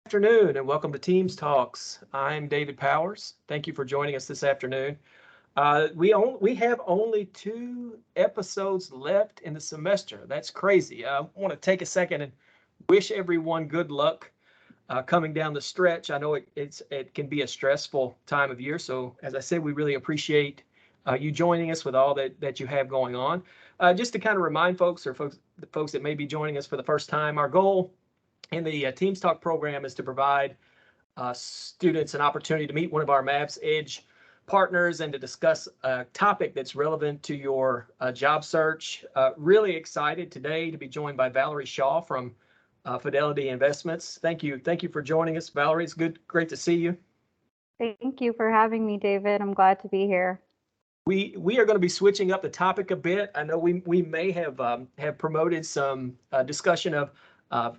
Afternoon and welcome to Teams Talks. I'm David Powers. Thank you for joining us this afternoon. We have only 2 episodes left in the semester. That's crazy. I want to take a second and wish everyone good luck coming down the stretch. I know it can be a stressful time of year. So as I said, we really appreciate you joining us with all that you have going on. Just to kind of remind folks the folks that may be joining us for the first time, our goal in the Teams Talk program is to provide students an opportunity to meet one of our Mavs Edge partners and to discuss a topic that's relevant to your job search. Really excited today to be joined by Valerie Shaw from Fidelity Investments. Thank you for joining us, Valerie. It's great to see you. Thank you for having me, David. I'm glad to be here. We are going to be switching up the topic a bit. I know we may have promoted some discussion of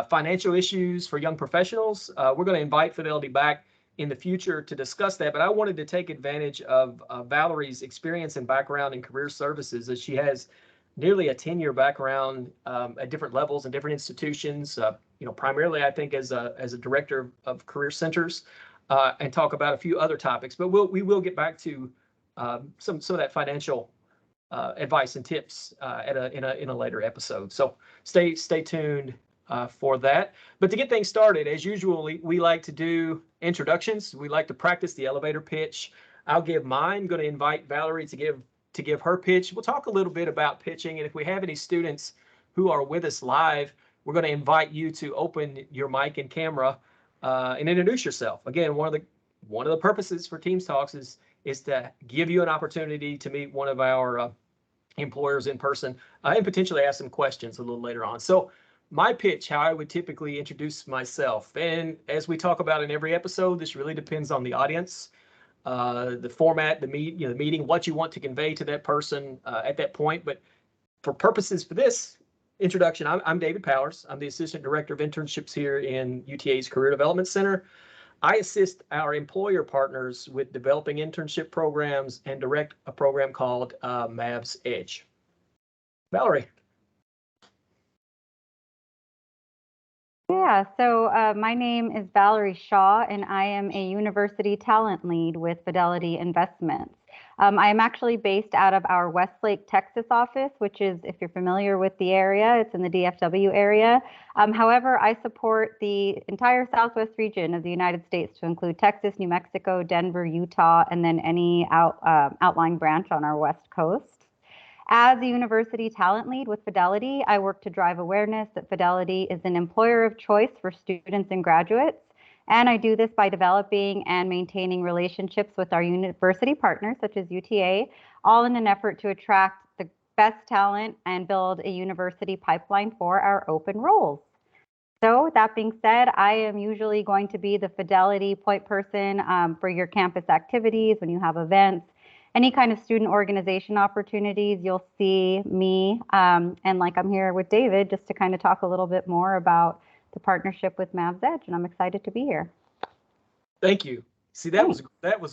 financial issues for young professionals. We're going to invite Fidelity back in the future to discuss that, but I wanted to take advantage of Valerie's experience and background in career services, as she has nearly a 10-year background at different levels and different institutions, primarily I think as a director of career centers, and talk about a few other topics. But we will get back to some of that financial advice and tips in a later episode. So stay tuned for that. But to get things started, as usual, we like to do introductions. We like to practice the elevator pitch. I'll give mine. I'm going to invite Valerie to give her pitch. We'll talk a little bit about pitching, and if we have any students who are with us live, we're going to invite you to open your mic and camera and introduce yourself. Again, one of the purposes for Teams Talks is to give you an opportunity to meet one of our employers in person and potentially ask some questions a little later on. So my pitch, how I would typically introduce myself, and as we talk about in every episode, this really depends on the audience, the format, the meeting, what you want to convey to that person at that point. But for purposes for this introduction, I'm David Powers. I'm the Assistant Director of Internships here in UTA's Career Development Center. I assist our employer partners with developing internship programs and direct a program called Mavs Edge. Valerie. Yeah, so my name is Valerie Shaw, and I am a University Talent Lead with Fidelity Investments. I am actually based out of our Westlake, Texas office, which is, if you're familiar with the area, it's in the DFW area. However, I support the entire Southwest region of the United States, to include Texas, New Mexico, Denver, Utah, and then any outlying branch on our West Coast. As a University Talent Lead with Fidelity, I work to drive awareness that Fidelity is an employer of choice for students and graduates. And I do this by developing and maintaining relationships with our university partners, such as UTA, all in an effort to attract the best talent and build a university pipeline for our open roles. So that being said, I am usually going to be the Fidelity point person for your campus activities when you have events. Any kind of student organization opportunities, you'll see me, and like I'm here with David, just to kind of talk a little bit more about the partnership with Mavs Edge, and I'm excited to be here. Thank you. See, that was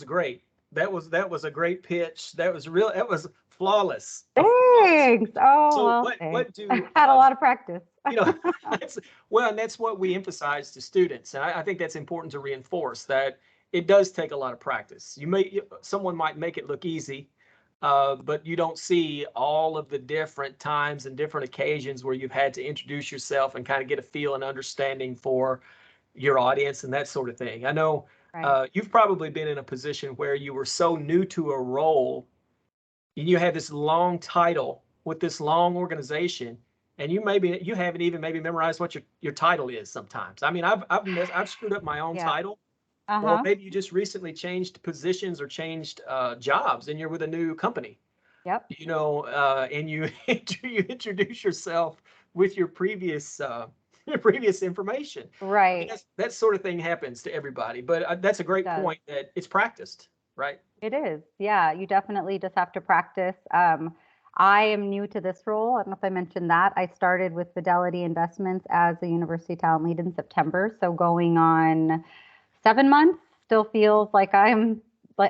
great. That was a great pitch. That was flawless. Thanks. Oh, so well, what do I had a lot of practice. That's what we emphasize to students, and I think that's important to reinforce that. It does take a lot of practice. Someone might make it look easy, but you don't see all of the different times and different occasions where you've had to introduce yourself and kind of get a feel and understanding for your audience and that sort of thing. I know you've probably been in a position where you were so new to a role, and you have this long title with this long organization, and you haven't even maybe memorized what your title is sometimes. I mean, I've screwed up my own title. Or maybe you just recently changed positions or changed jobs and you're with a new company. Yep. And you introduce yourself with your previous information. Right. I mean, that sort of thing happens to everybody, but that's a great point that it's practiced, right? It is. Yeah, you definitely just have to practice. I am new to this role. I don't know if I mentioned that. I started with Fidelity Investments as a University Talent Lead in September. So going on 7 months, still feels like I'm,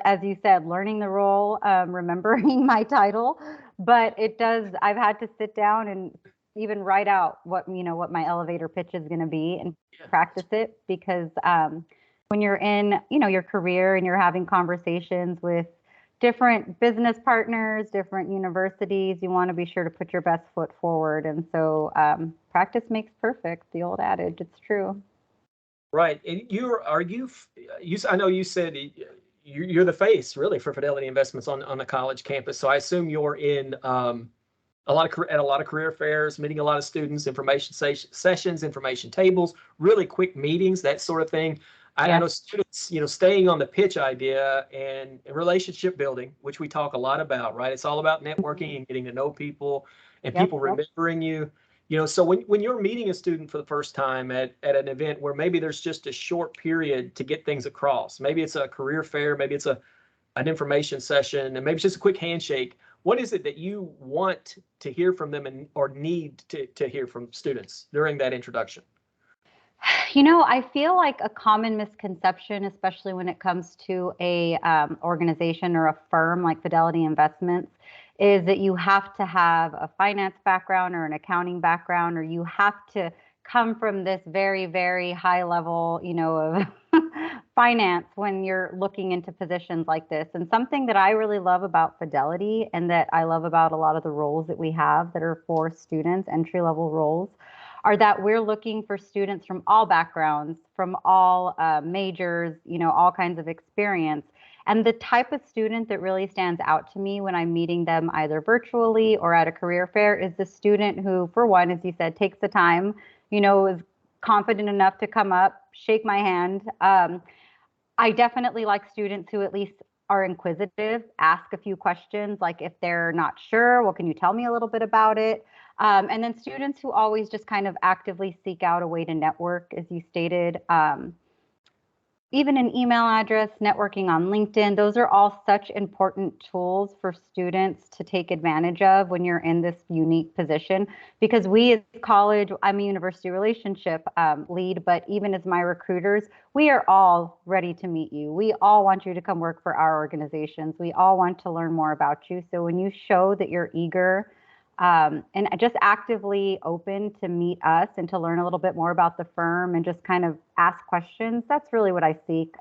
as you said, learning the role, remembering my title, but it does, I've had to sit down and, even write out what my elevator pitch is going to be and practice it, because when you're in your career and you're having conversations with different business partners, different universities, you want to be sure to put your best foot forward. And so practice makes perfect, the old adage. It's true. Right. And I know you said you're the face really for Fidelity Investments on the college campus. So I assume you're in a lot of career fairs, meeting a lot of students, information sessions, information tables, really quick meetings, that sort of thing. I know students, staying on the pitch idea and relationship building, which we talk a lot about, right? It's all about networking and getting to know people and people remembering you. So when you're meeting a student for the first time at an event where maybe there's just a short period to get things across, maybe it's a career fair, maybe it's an information session, and maybe it's just a quick handshake. What is it that you want to hear from them or need to hear from students during that introduction? I feel like a common misconception, especially when it comes to a organization or a firm like Fidelity Investments, is that you have to have a finance background or an accounting background, or you have to come from this very, very high level, of finance when you're looking into positions like this. And something that I really love about Fidelity, and that I love about a lot of the roles that we have that are for students, entry level roles, are that we're looking for students from all backgrounds, from all majors, all kinds of experience. And the type of student that really stands out to me when I'm meeting them either virtually or at a career fair is the student who, for one, as you said, takes the time, is confident enough to come up, shake my hand. I definitely like students who at least are inquisitive, ask a few questions, like if they're not sure, well, can you tell me a little bit about it? And then students who always just kind of actively seek out a way to network, as you stated. Even an email address, networking on LinkedIn, those are all such important tools for students to take advantage of when you're in this unique position. Because we as college, I'm a university relationship lead, but even as my recruiters, we are all ready to meet you. We all want you to come work for our organizations. We all want to learn more about you. So when you show that you're eager and just actively open to meet us and to learn a little bit more about the firm and just kind of ask questions, that's really what I seek.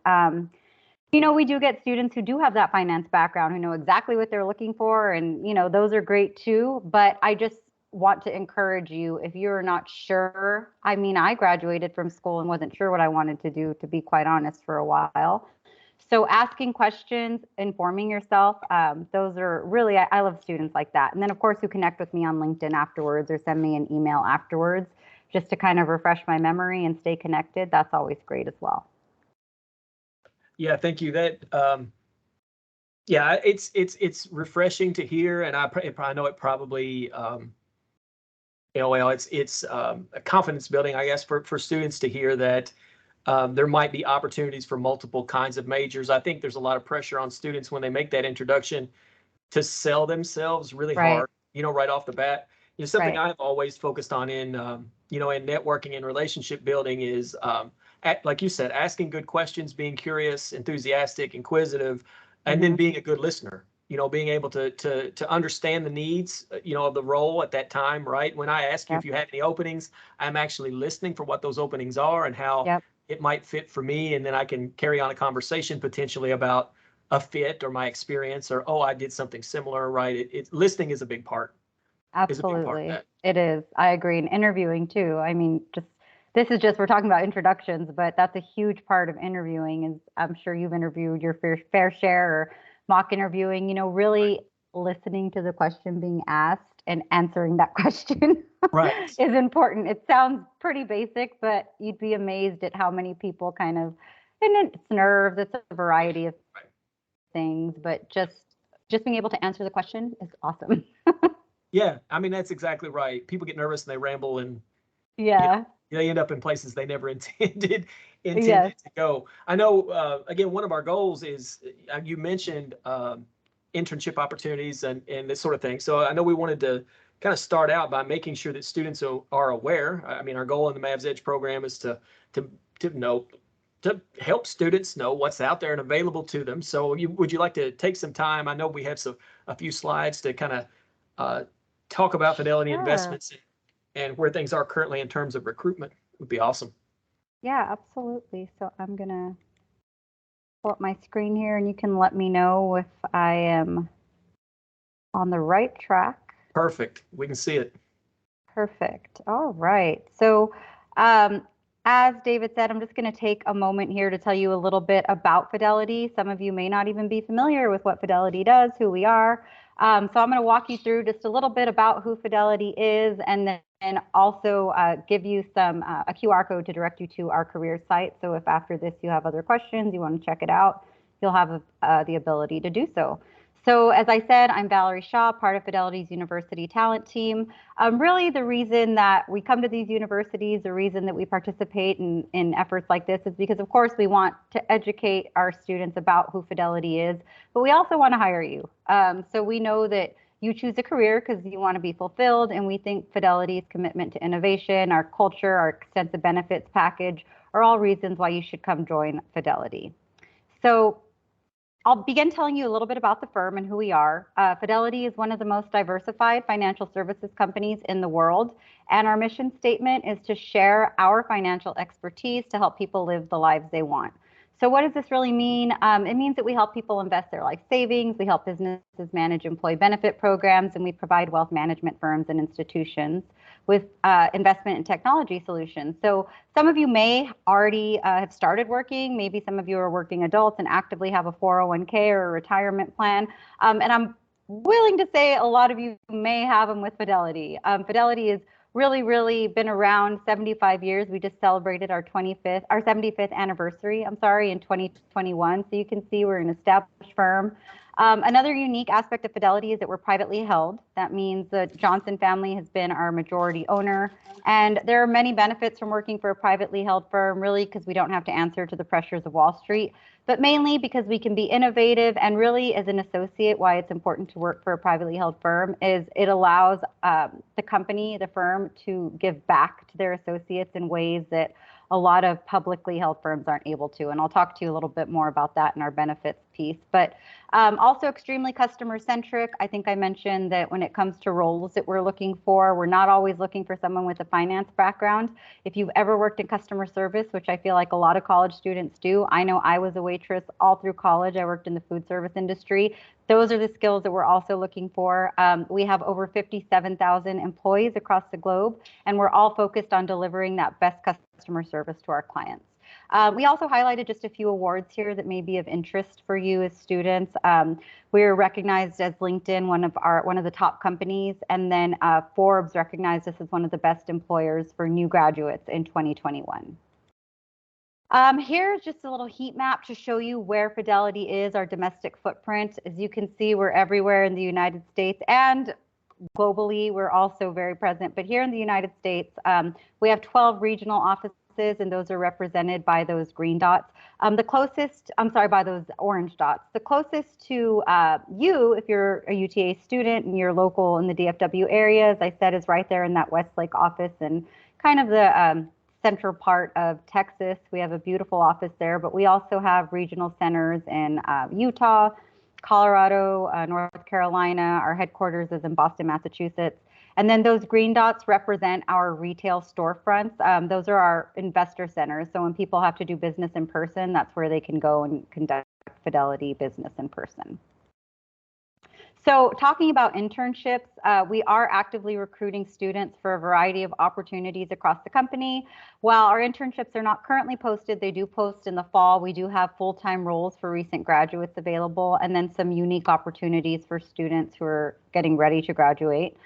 We do get students who do have that finance background, who know exactly what they're looking for, and those are great too. But I just want to encourage you, if you're not sure, I graduated from school and wasn't sure what I wanted to do, to be quite honest, for a while. So asking questions, informing yourself, those are really, I love students like that. And then, of course, who connect with me on LinkedIn afterwards or send me an email afterwards just to kind of refresh my memory and stay connected. That's always great as well. Yeah, thank you. It's refreshing to hear, and I know it probably, it's a confidence building, I guess, for students to hear that. There might be opportunities for multiple kinds of majors. I think there's a lot of pressure on students when they make that introduction to sell themselves really hard, right off the bat. Something I've always focused on in networking and relationship building is, like you said, asking good questions, being curious, enthusiastic, inquisitive, and then being a good listener. Being able to understand the needs, of the role at that time, right? When I ask you if you have any openings, I'm actually listening for what those openings are and how it might fit for me, and then I can carry on a conversation potentially about a fit or my experience, or I did something similar, right? Listening is a big part. Absolutely, it is. I agree. And interviewing too. We're talking about introductions, but that's a huge part of interviewing. Is I'm sure you've interviewed your fair share, or mock interviewing. Really listening to the question being asked and answering that question is important. It sounds pretty basic, but you'd be amazed at how many people and it's nerves, it's a variety of things, but just being able to answer the question is awesome. Yeah, that's exactly right. People get nervous and they ramble, and they end up in places they never intended to go. I know, again, one of our goals is, you mentioned internship opportunities and this sort of thing. So I know we wanted to kind of start out by making sure that students are aware. Our goal in the Mavs Edge program is to help students know what's out there and available to them. So would you like to take some time? I know we have a few slides to kind of talk about Fidelity Investments and where things are currently in terms of recruitment would be awesome. Yeah, absolutely. So I'm going to pull up my screen here and you can let me know if I am on the right track. Perfect. We can see it. Perfect. All right. So as David said, I'm just going to take a moment here to tell you a little bit about Fidelity. Some of you may not even be familiar with what Fidelity does, who we are. So I'm going to walk you through just a little bit about who Fidelity is, and then also give you a QR code to direct you to our career site. So if after this you have other questions, you want to check it out, you'll have the ability to do so. So as I said, I'm Valerie Shaw, part of Fidelity's University Talent Team. Really the reason that we come to these universities, the reason that we participate in efforts like this is because, of course, we want to educate our students about who Fidelity is, but we also want to hire you. So we know that you choose a career because you want to be fulfilled, and we think Fidelity's commitment to innovation, our culture, our extensive benefits package are all reasons why you should come join Fidelity. So I'll begin telling you a little bit about the firm and who we are. Fidelity is one of the most diversified financial services companies in the world, and our mission statement is to share our financial expertise to help people live the lives they want. So what does this really mean? It means that we help people invest their life savings, we help businesses manage employee benefit programs, and we provide wealth management firms and institutions with investment and technology solutions. So some of you may already have started working. Maybe some of you are working adults and actively have a 401k or a retirement plan. And I'm willing to say a lot of you may have them with Fidelity. Fidelity is really been around 75 years. We just celebrated our 75th anniversary, in 2021. So you can see we're an established firm. Another unique aspect of Fidelity is that we're privately held. That means the Johnson family has been our majority owner. And there are many benefits from working for a privately held firm, really, because we don't have to answer to the pressures of Wall Street, but mainly because we can be innovative. And really, as an associate, why it's important to work for a privately held firm is it allows the firm, to give back to their associates in ways that a lot of publicly held firms aren't able to. And I'll talk to you a little bit more about that in our benefits piece. But also extremely customer centric. I think I mentioned that when it comes to roles that we're looking for, we're not always looking for someone with a finance background. If you've ever worked in customer service, which I feel like a lot of college students do, I know I was a waitress all through college. I worked in the food service industry. Those are the skills that we're also looking for. We have over 57,000 employees across the globe, and we're all focused on delivering that best customer service to our clients. We also highlighted just a few awards here that may be of interest for you as students. We were recognized as LinkedIn, one of the top companies, and then Forbes recognized us as one of the best employers for new graduates in 2021. Here's just a little heat map to show you where Fidelity is, our domestic footprint. As you can see, we're everywhere in the United States, and globally, we're also very present. But here in the United States, we have 12 regional offices, and those are represented by those green dots. By those orange dots. The closest to you, if you're a UTA student and you're local in the DFW area, as I said, is right there in that Westlake office and kind of the central part of Texas. We have a beautiful office there, but we also have regional centers in Utah, Colorado, North Carolina. Our headquarters is in Boston, Massachusetts. And then those green dots represent our retail storefronts. Those are our investor centers. So when people have to do business in person, that's where they can go and conduct Fidelity business in person. So talking about internships, we are actively recruiting students for a variety of opportunities across the company. While our internships are not currently posted, they do post in the fall. We do have full-time roles for recent graduates available, and then some unique opportunities for students who are getting ready to graduate.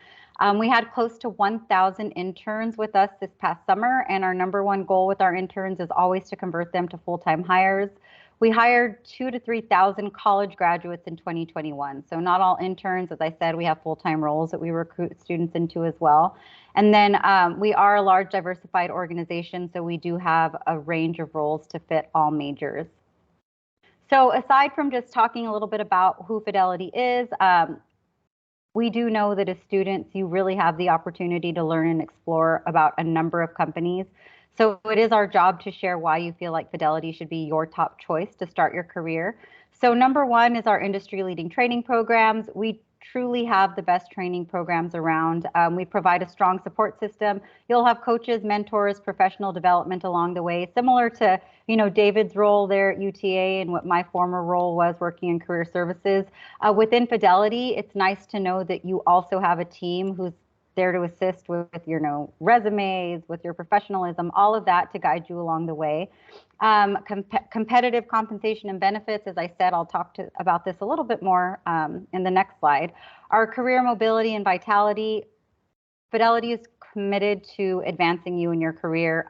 We had close to 1,000 interns with us this past summer, and our #1 goal with our interns is always to convert them to full-time hires. We hired 2,000 to 3,000 college graduates in 2021. So not all interns, as I said, we have full-time roles that we recruit students into as well. And then we are a large diversified organization, so we do have a range of roles to fit all majors. So aside from just talking a little bit about who Fidelity is, we do know that as students, you really have the opportunity to learn and explore about a number of companies. So it is our job to share why you feel like Fidelity should be your top choice to start your career. So #1 is our industry-leading training programs. We truly have the best training programs around. We provide a strong support system. You'll have coaches, mentors, professional development along the way, similar to, you know, David's role there at UTA and what my former role was working in career services. Within Fidelity, it's nice to know that you also have a team who's there to assist with your, you know, resumes, with your professionalism, all of that to guide you along the way. Competitive compensation and benefits, as I said, I'll talk about this a little bit more in the next slide. Our career mobility and vitality, Fidelity is committed to advancing you in your career.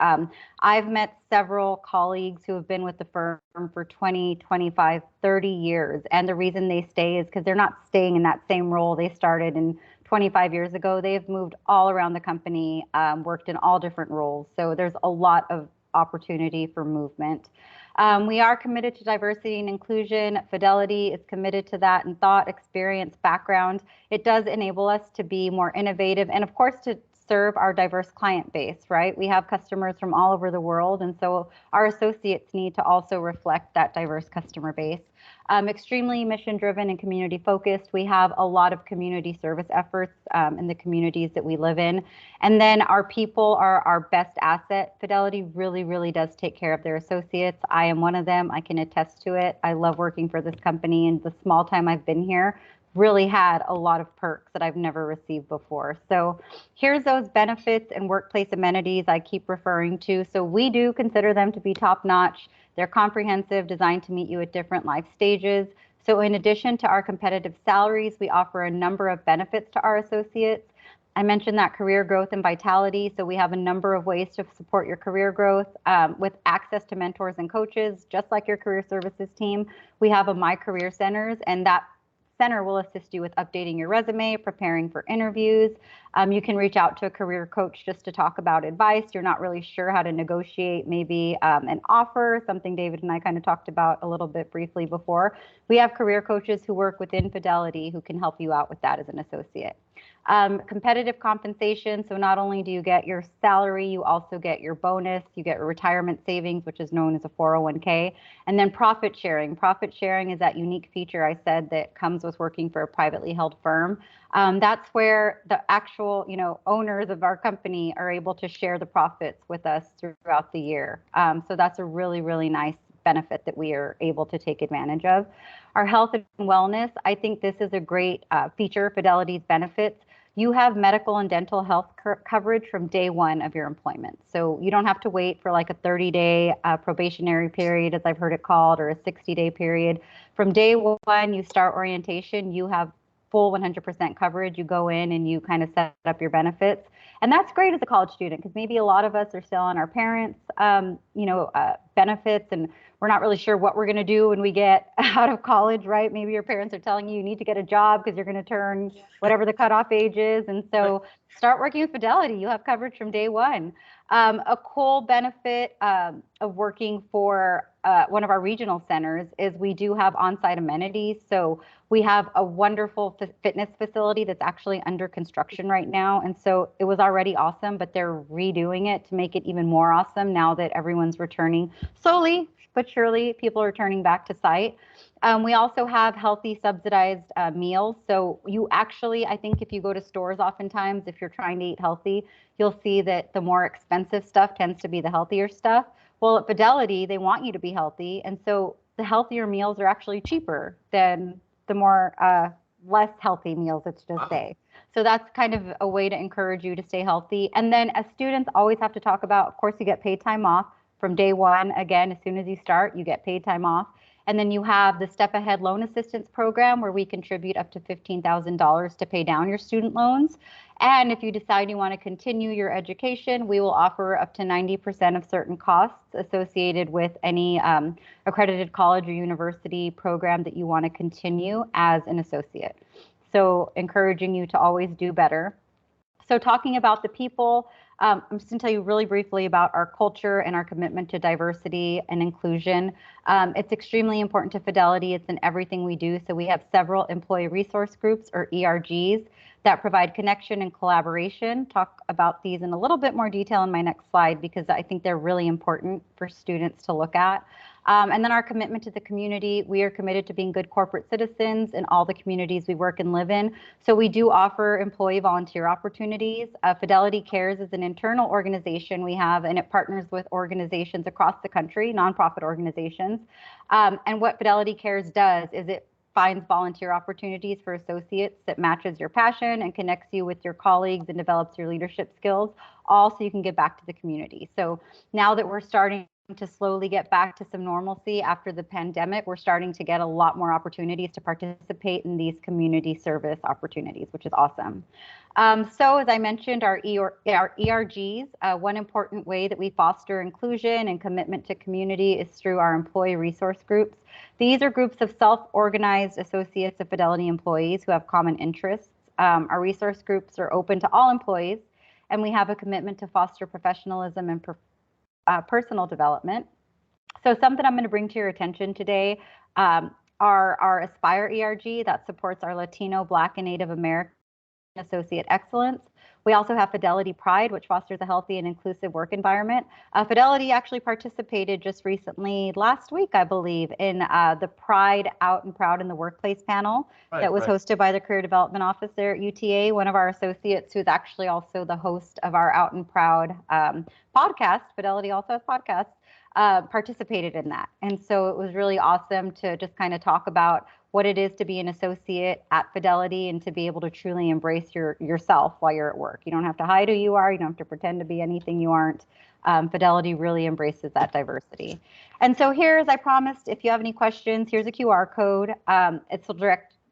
I've met several colleagues who have been with the firm for 20, 25, 30 years. And the reason they stay is because they're not staying in that same role they started in 25 years ago. They have moved all around the company, worked in all different roles. So there's a lot of opportunity for movement. We are committed to diversity and inclusion. Fidelity is committed to that in thought, experience, background. It does enable us to be more innovative and, of course, to serve our diverse client base, right? We have customers from all over the world, and so our associates need to also reflect that diverse customer base. Extremely mission-driven and community-focused. We have a lot of community service efforts in the communities that we live in. And then our people are our best asset. Fidelity really, really does take care of their associates. I am one of them. I can attest to it. I love working for this company, and the small time I've been here really had a lot of perks that I've never received before. So here's those benefits and workplace amenities I keep referring to. So we do consider them to be top-notch. They're comprehensive, designed to meet you at different life stages. So in addition to our competitive salaries, we offer a number of benefits to our associates. I mentioned that career growth and vitality. So we have a number of ways to support your career growth with access to mentors and coaches, just like your career services team. We have a My Career Centers, and that center will assist you with updating your resume, preparing for interviews. You can reach out to a career coach just to talk about advice. You're not really sure how to negotiate maybe an offer, something David and I kind of talked about a little bit briefly before. We have career coaches who work within Fidelity who can help you out with that as an associate. Competitive compensation. So not only do you get your salary, you also get your bonus, you get your retirement savings, which is known as a 401k, and then profit sharing. Profit sharing is that unique feature I said that comes with working for a privately held firm. That's where the actual, you know, owners of our company are able to share the profits with us throughout the year. So that's a really, really nice benefit that we are able to take advantage of. Our health and wellness, I think this is a great feature, Fidelity's benefits. You have medical and dental health coverage from day one of your employment. So you don't have to wait for like a 30-day probationary period, as I've heard it called, or a 60-day period. From day one, you start orientation, you have full 100% coverage. You go in and you kind of set up your benefits. And that's great as a college student, because maybe a lot of us are still on our parents' benefits, and we're not really sure what we're going to do when we get out of college, right? Maybe your parents are telling you need to get a job because you're going to turn whatever the cutoff age is. And so start working with Fidelity. You have coverage from day one. A cool benefit of working for one of our regional centers is we do have on-site amenities. So we have a wonderful fitness facility that's actually under construction right now. And so it was already awesome, but they're redoing it to make it even more awesome now that everyone's returning slowly but surely. People are returning back to site. We also have healthy subsidized meals. So you actually, I think if you go to stores oftentimes, if you're trying to eat healthy, you'll see that the more expensive stuff tends to be the healthier stuff. Well, at Fidelity, they want you to be healthy. And so the healthier meals are actually cheaper than the more less healthy meals, let's just say. So that's kind of a way to encourage you to stay healthy. And then as students always have to talk about, of course, you get paid time off from day one. Again, as soon as you start, you get paid time off. And then you have the Step Ahead Loan Assistance Program, where we contribute up to $15,000 to pay down your student loans. And if you decide you want to continue your education, we will offer up to 90% of certain costs associated with any accredited college or university program that you want to continue as an associate. So encouraging you to always do better. So talking about the people, I'm just going to tell you really briefly about our culture and our commitment to diversity and inclusion. It's extremely important to Fidelity. It's in everything we do. So we have several employee resource groups, or ERGs. that provide connection and collaboration. Talk about these in a little bit more detail in my next slide because I think they're really important for students to look at. And then our commitment to the community. We are committed to being good corporate citizens in all the communities we work and live in. So we do offer employee volunteer opportunities. Fidelity Cares is an internal organization we have, and it partners with organizations across the country, nonprofit organizations. And what Fidelity Cares does is it finds volunteer opportunities for associates that matches your passion and connects you with your colleagues and develops your leadership skills, all so you can give back to the community. So now that we're starting to slowly get back to some normalcy after the pandemic, we're starting to get a lot more opportunities to participate in these community service opportunities, which is awesome. So as I mentioned, our ERGs, one important way that we foster inclusion and commitment to community is through our employee resource groups. These are groups of self-organized associates of Fidelity employees who have common interests. Our resource groups are open to all employees, and we have a commitment to foster professionalism and personal development. So something I'm going to bring to your attention today are our Aspire ERG that supports our Latino, Black, and Native American associate excellence. We also have Fidelity Pride, which fosters a healthy and inclusive work environment. Fidelity actually participated just recently, last week, I believe, in the Pride Out and Proud in the Workplace panel that was hosted by the Career Development Office there at UTA. One of our associates, who's actually also the host of our Out and Proud podcast, Fidelity also has podcasts, participated in that. And so it was really awesome to just kind of talk about what it is to be an associate at Fidelity and to be able to truly embrace yourself while you're at work. You don't have to hide who you are. You don't have to pretend to be anything you aren't. Fidelity really embraces that diversity. And so here, as I promised, if you have any questions, here's a QR code.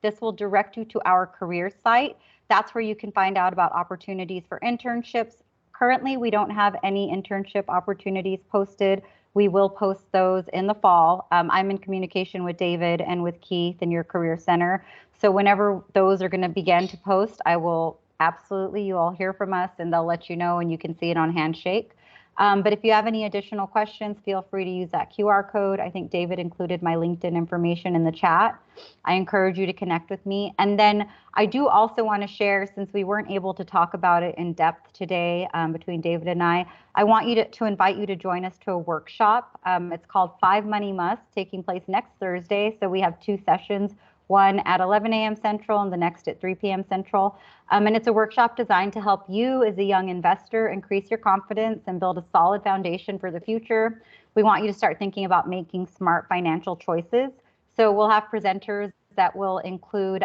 This will direct you to our career site. That's where you can find out about opportunities for internships. Currently, we don't have any internship opportunities posted. We will post those in the fall. I'm in communication with David and with Keith in your Career Center. So whenever those are going to begin to post, I will absolutely, you all hear from us and they'll let you know and you can see it on Handshake. But if you have any additional questions, feel free to use that QR code. I think David included my LinkedIn information in the chat. I encourage you to connect with me. And then I do also want to share, since we weren't able to talk about it in depth today between David and I want you to invite you to join us to a workshop. It's called 5 Money Musts, taking place next Thursday. So we have 2 sessions, one at 11 a.m. Central and the next at 3 p.m. Central. And it's a workshop designed to help you as a young investor increase your confidence and build a solid foundation for the future. We want you to start thinking about making smart financial choices. So we'll have presenters that will include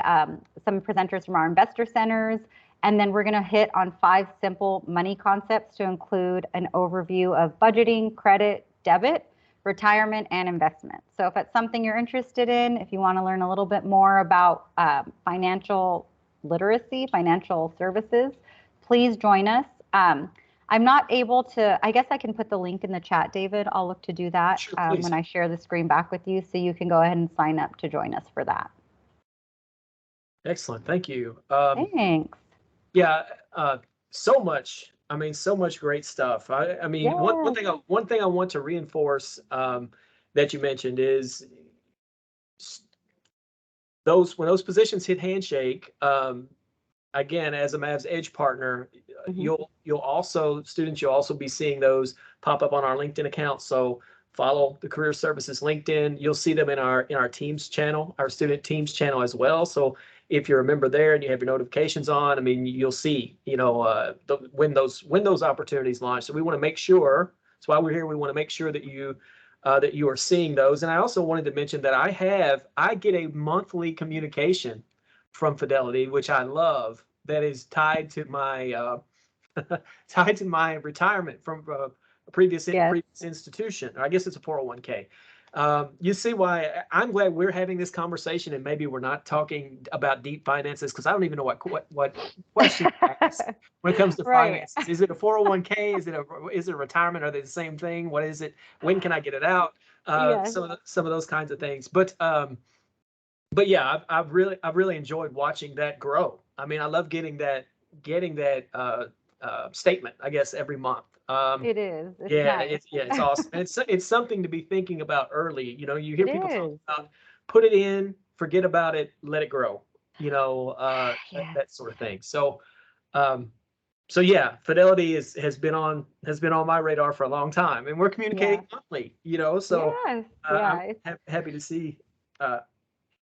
some presenters from our investor centers. And then we're going to hit on 5 simple money concepts to include an overview of budgeting, credit, debit, retirement, and investment. So if it's something you're interested in, if you want to learn a little bit more about financial literacy, financial services, please join us. I'm not able to, I guess I can put the link in the chat, David. I'll look to do that Sure, when I share the screen back with you, so you can go ahead and sign up to join us for that. Excellent. Thank you. Thanks. Yeah, so much. I mean, so much great stuff. I mean, Yeah. one thing I want to reinforce that you mentioned is when those positions hit Handshake. Again, as a Mavs Edge partner, you'll also be seeing those pop up on our LinkedIn account. So follow the Career Services LinkedIn. You'll see them in our Teams channel, our student Teams channel as well. So if you're a member there and you have your notifications on, I mean, you'll see, when those opportunities launch. So we want to make sure. That's why we're here. We want to make sure that you are seeing those. And I also wanted to mention that I get a monthly communication from Fidelity, which I love, that is tied to my retirement from a previous institution. I guess it's a 401k. You see why I'm glad we're having this conversation, and maybe we're not talking about deep finances, because I don't even know what question to ask when it comes to finances. Is it a 401k? Is it a retirement? Are they the same thing? What is it? When can I get it out? Some of those kinds of things. But yeah, I've really enjoyed watching that grow. I mean, I love getting that statement, I guess, every month. It is. It's awesome. And it's something to be thinking about early. You hear people talk about put it in, forget about it, let it grow. that sort of thing. So, um, so yeah, Fidelity has been on my radar for a long time, and we're communicating monthly, so Yes. I'm Yeah. happy to see, uh,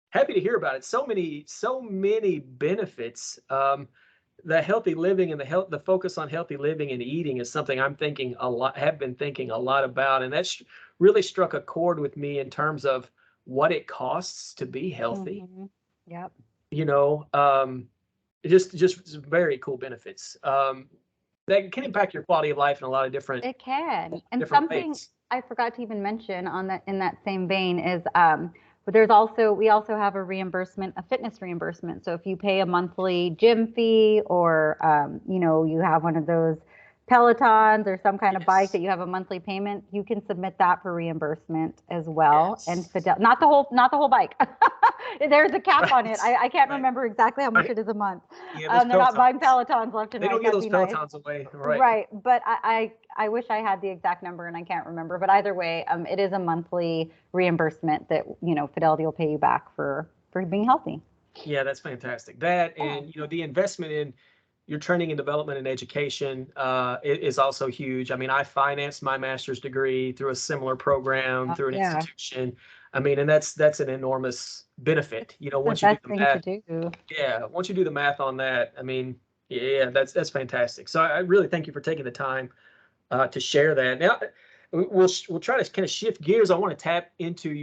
happy to hear about it. So many benefits. The healthy living and the focus on healthy living and eating is something have been thinking a lot about, and that's really struck a chord with me in terms of what it costs to be healthy. Yep. Just very cool benefits that can impact your quality of life in a lot of different It can. And different something ways. I forgot to even mention on that in that same vein is but we also have a fitness reimbursement. So if you pay a monthly gym fee or you have one of those Pelotons or some kind of bike that you have a monthly payment, you can submit that for reimbursement as well. Yes. And not the whole bike. There's a cap on it. I can't Right. remember exactly how much Right. it is a month. Yeah, They're not buying Pelotons left and they right. don't give That'd those be nice. Pelotons away. Right. But I wish I had the exact number and I can't remember. But either way, it is a monthly reimbursement that, Fidelity will pay you back for being healthy. Yeah, that's fantastic. That and the investment in your training and development and education is also huge. I mean, I financed my master's degree through a similar program through an institution. I mean, and that's an enormous benefit. Once you do the math, to do. yeah, once you do the math on that, I mean, yeah, that's fantastic. So I really thank you for taking the time to share that. Now, we'll try to kind of shift gears. I want to tap into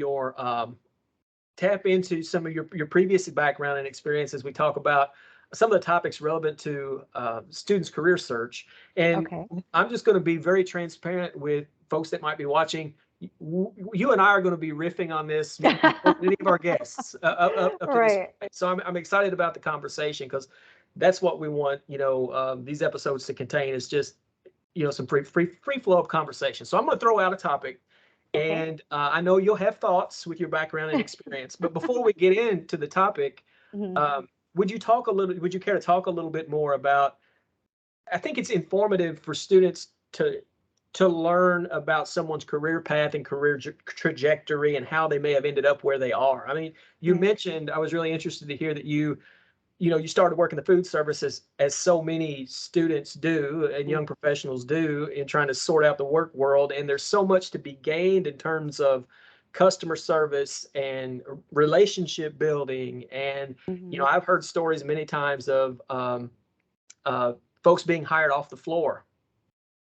some of your previous background and experience as we talk about some of the topics relevant to students' career search. And I'm just going to be very transparent with folks that might be watching. You and I are going to be riffing on this more than any of our guests up to this point. So I'm excited about the conversation because that's what we want, these episodes to contain is just, some free flow of conversation. So I'm going to throw out a topic. And I know you'll have thoughts with your background and experience, but before we get into the topic, would you care to talk a little bit more about, I think it's informative for students to learn about someone's career path and career trajectory and how they may have ended up where they are. I mean, you mentioned, I was really interested to hear that you started working the food service as so many students do and young professionals do in trying to sort out the work world. And there's so much to be gained in terms of customer service and relationship building. And, I've heard stories many times of folks being hired off the floor.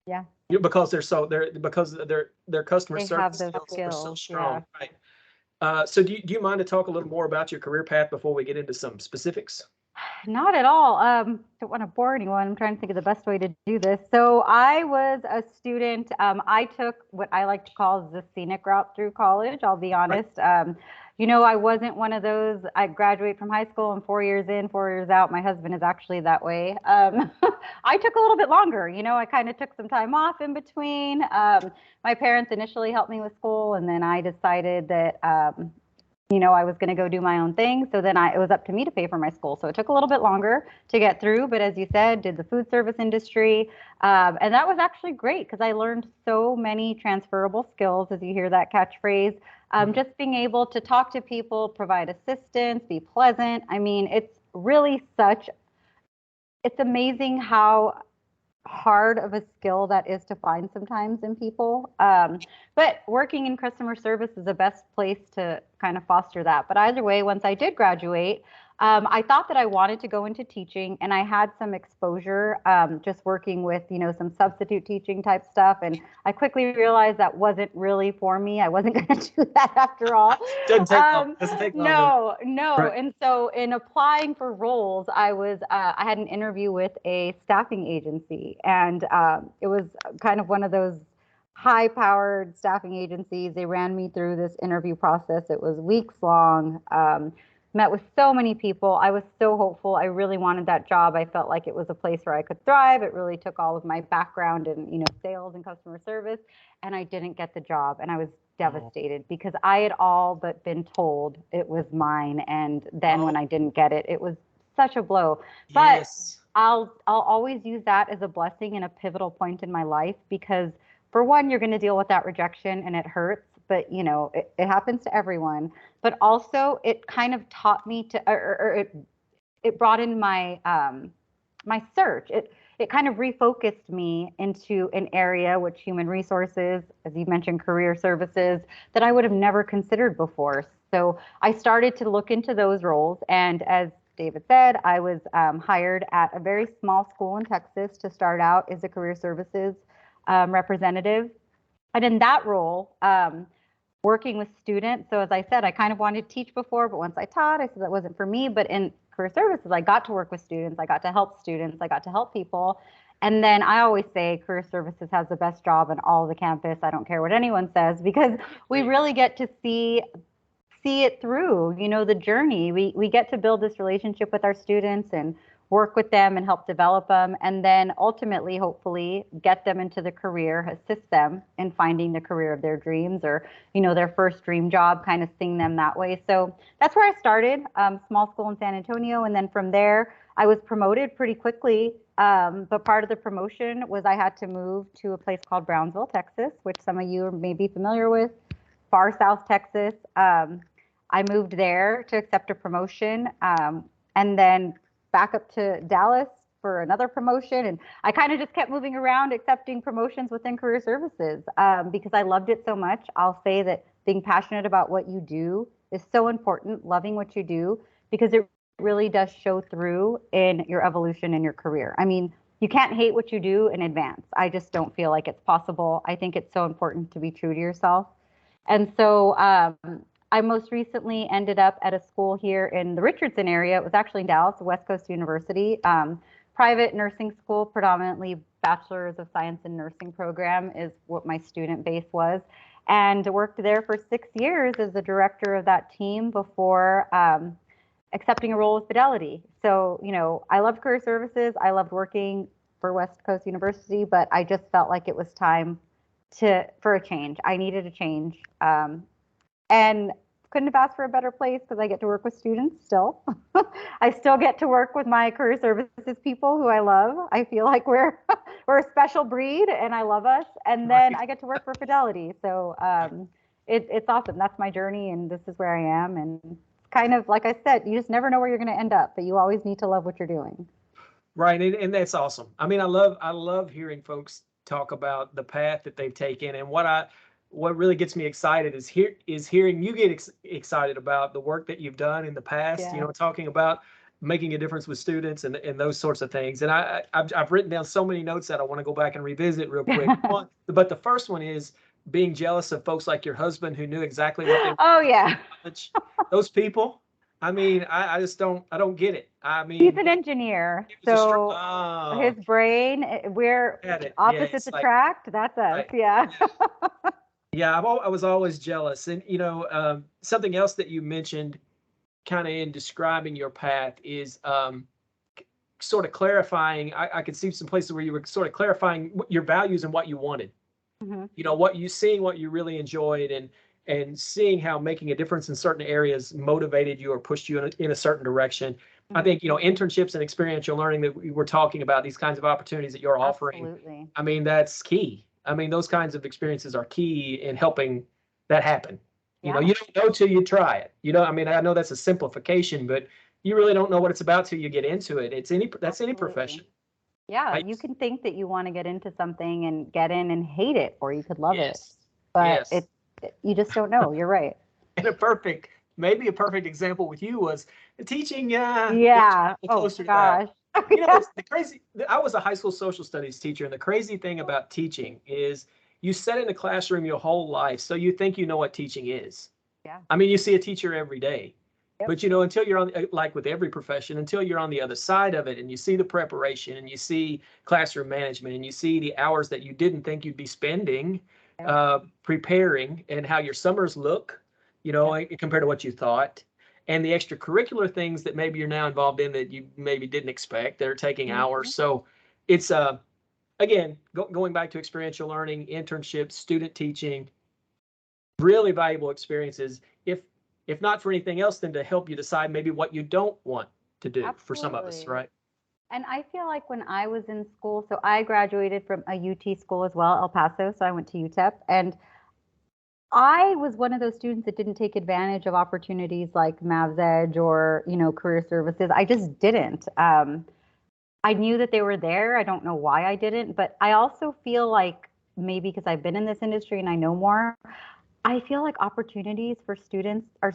Yeah. Because their customer service skills are so strong. Yeah. Right. So do you mind to talk a little more about your career path before we get into some specifics? Not at all. Don't want to bore anyone. I'm trying to think of the best way to do this. So I was a student. I took what I like to call the scenic route through college. I'll be honest. Right. I wasn't one of those. I graduate from high school and 4 years in, 4 years out. My husband is actually that way. I took a little bit longer. I kind of took some time off in between. My parents initially helped me with school, and then I decided that I was going to go do my own thing. So then it was up to me to pay for my school. So it took a little bit longer to get through. But as you said, did the food service industry. And that was actually great because I learned so many transferable skills, as you hear that catchphrase. Just being able to talk to people, provide assistance, be pleasant. I mean, it's really it's amazing how hard of a skill that is to find sometimes in people. But working in customer service is the best place to kind of foster that. But either way, once I did graduate, I thought that I wanted to go into teaching, and I had some exposure just working with, some substitute teaching type stuff. And I quickly realized that wasn't really for me. I wasn't going to do that after all. Doesn't take long. No. Right. And so in applying for roles, I had an interview with a staffing agency, and it was kind of one of those high-powered staffing agencies. They ran me through this interview process. It was weeks long. Met with so many people. I was so hopeful. I really wanted that job. I felt like it was a place where I could thrive. It really took all of my background in, sales and customer service, and I didn't get the job. And I was devastated because I had all but been told it was mine. And then when I didn't get it, it was such a blow. But I'll always use that as a blessing and a pivotal point in my life because, for one, you're going to deal with that rejection and it hurts. But, it happens to everyone. But also it kind of taught me to, it broadened my my search. It kind of refocused me into an area which human resources, as you mentioned, career services, that I would have never considered before. So I started to look into those roles, and as David said, I was hired at a very small school in Texas to start out as a career services representative. And in that role, working with students. So as I said, I kind of wanted to teach before, but once I taught, I said that wasn't for me. But in career services, I got to work with students. I got to help students. I got to help people. And then I always say career services has the best job in all of the campus. I don't care what anyone says, because we really get to see it through, you know, the journey. We get to build this relationship with our students and work with them and help develop them, and then ultimately, hopefully, get them into the career, assist them in finding the career of their dreams, or, you know, their first dream job, kind of seeing them that way. So that's where I started, small school in San Antonio. And then from there, I was promoted pretty quickly. But part of the promotion was I had to move to a place called Brownsville, Texas, which some of you may be familiar with, far South Texas. I moved there to accept a promotion, and then back up to Dallas for another promotion. And I kind of just kept moving around, accepting promotions within career services, because I loved it so much. I'll say that being passionate about what you do is so important, loving what you do, because it really does show through in your evolution in your career. I mean, you can't hate what you do and advance. I just don't feel like it's possible. I think it's so important to be true to yourself. And so I most recently ended up at a school here in the Richardson area. It was actually in Dallas, West Coast University, private nursing school, predominantly Bachelor's of Science in Nursing program is what my student base was. And worked there for 6 years as the director of that team before accepting a role with Fidelity. So, you know, I loved career services. I loved working for West Coast University, but I just felt like it was time for a change. I needed a change. And couldn't have asked for a better place because I get to work with students still. I still get to work with my career services people who I love. I feel like we're a special breed, and I love us. And then I get to work for Fidelity. So it's awesome. That's my journey, and this is where I am. And kind of like I said, you just never know where you're going to end up, but you always need to love what you're doing. Right, and that's awesome. I mean, I love hearing folks talk about the path that they've taken, and what really gets me excited is hearing you get excited about the work that you've done in the past. Yeah. You know, talking about making a difference with students and those sorts of things. And I've written down so many notes that I want to go back and revisit real quick. But the first one is being jealous of folks like your husband who knew exactly what they Oh yeah. Those people. I mean, I just don't get it. I mean, he's an engineer, so his brain, we're opposites attract. That's us. Right. Yeah. Yeah, I was always jealous. And, you know, something else that you mentioned kind of in describing your path is sort of clarifying. I could see some places where you were sort of clarifying your values and what you wanted. Mm-hmm. You know, seeing what you really enjoyed, and seeing how making a difference in certain areas motivated you or pushed you in a certain direction. Mm-hmm. I think, you know, internships and experiential learning that we were talking about, these kinds of opportunities that you're offering. Absolutely. I mean, that's key. I mean, those kinds of experiences are key in helping that happen. You know, you don't know till you try it. You know, I mean, I know that's a simplification, but you really don't know what it's about till you get into it. That's any profession. Yeah, you can think that you want to get into something and get in and hate it, or you could love it. But you just don't know. You're right. And maybe a perfect example with you was teaching. Yeah. Oh gosh. You know, I was a high school social studies teacher, and the crazy thing about teaching is you sit in the classroom your whole life, so you think you know what teaching is. Yeah. I mean, you see a teacher every day, but you know, until you're on, like with every profession, until you're on the other side of it, and you see the preparation, and you see classroom management, and you see the hours that you didn't think you'd be spending preparing, and how your summers look, you know, compared to what you thought. And the extracurricular things that maybe you're now involved in that you maybe didn't expect that are taking hours. So it's, again, going back to experiential learning, internships, student teaching, really valuable experiences, if not for anything else, then to help you decide maybe what you don't want to do. Absolutely. For some of us, right? And I feel like when I was in school, so I graduated from a UT school as well, El Paso, so I went to UTEP, and I was one of those students that didn't take advantage of opportunities like Mavs Edge or, career services. I just didn't. I knew that they were there. I don't know why I didn't, but I also feel like maybe because I've been in this industry and I know more, I feel like opportunities for students are